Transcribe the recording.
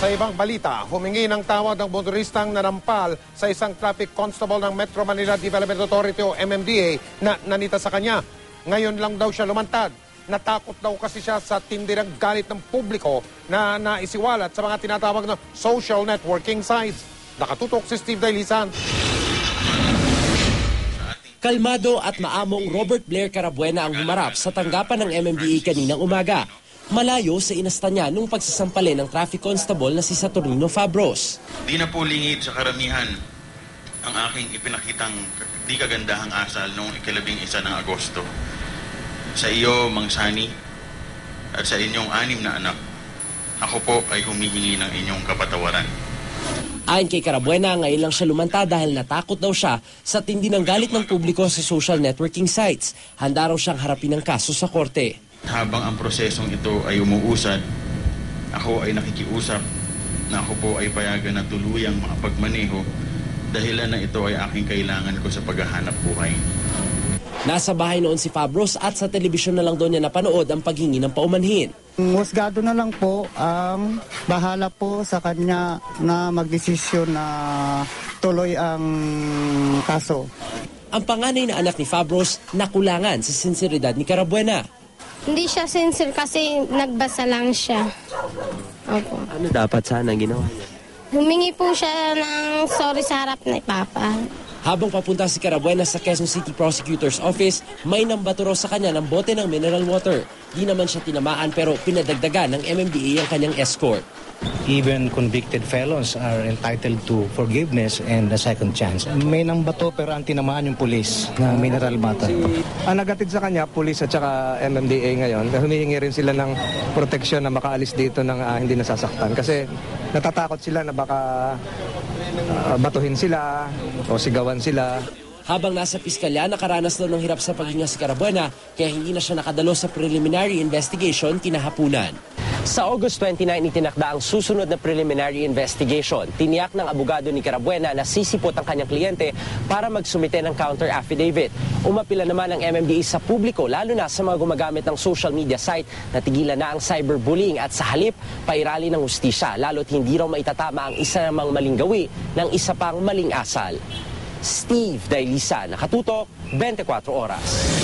Sa ibang balita, humingi ng tawad ng motoristang nanampal sa isang traffic constable ng Metro Manila Development Authority o MMDA na nanita sa kanya. Ngayon lang daw siya lumantad. Natakot daw kasi siya sa tindi ng galit ng publiko na naisiwalat sa mga tinatawag na social networking sites. Nakatutok si Steve Dailisan. Kalmado at maamong Robert Blair Carabuena ang humarap sa tanggapan ng MMDA kaninang umaga. Malayo sa inasta niya nung pagsasampalin ng traffic constable na si Saturnino Fabros. Di na po lingid sa karamihan ang aking ipinakitang di kagandahang asal noong 11 ng Agosto. Sa iyo, Mang Sani, at sa inyong 6 na anak, ako po ay humihingi ng inyong kapatawaran. Ayon kay Carabuena, ngayon lang siya lumanta dahil natakot daw siya sa tindi ng galit ng publiko sa social networking sites. Handa raw siyang harapin ng kaso sa korte. Habang ang prosesong ito ay umuusad, ako ay nakikiusap na ako po ay payagan na tuluyang makapagmaneho dahilan na ito ay aking kailangan ko sa paghahanap buhay. Nasa bahay noon si Fabros at sa telebisyon na lang doon niya napanood ang paghingi ng paumanhin. Husgado na lang po ang bahala po sa kanya na magdesisyon na tuloy ang kaso. Ang panganay na anak ni Fabros nakulangan sa sinseridad ni Carabuena. Hindi siya sincere kasi nagbasa lang siya. Opo. Ano dapat sana ginawa niya? Humingi po siya ng sorry sa harap ni Papa. Habang papunta si Carabuena sa Quezon City Prosecutor's Office, may nambato raw sa kanya ng bote ng mineral water. Di naman siya tinamaan pero pinadagdagan ng MMDA ang kanyang escort. Even convicted felons are entitled to forgiveness and a second chance. May nambato pero ang tinamaan yung pulis na mineral water. Ang nagatid sa kanya, pulis at saka MMDA ngayon, humihingi rin sila ng proteksyon na makaalis dito ng hindi nasasaktan. Kasi natatakot sila na baka batuhin sila o sigawan sila. Habang nasa piskalya, nakaranas daw ng hirap sa paghinga si Carabuena kaya hindi na siya nakadalo sa preliminary investigation kinahapunan. Sa August 29, itinakda ang susunod na preliminary investigation. Tiniyak ng abogado ni Carabuena na sisipot ang kanyang kliyente para magsumite ng counter affidavit. Umapila naman ang MMDA sa publiko, lalo na sa mga gumagamit ng social media site na tigilan na ang cyberbullying at sa halip, pairali ng hustisya, lalo't hindi raw maitatama ang isa namang maling gawi ng isa pang maling asal. Steve Dailisa, nakatutok, 24 oras.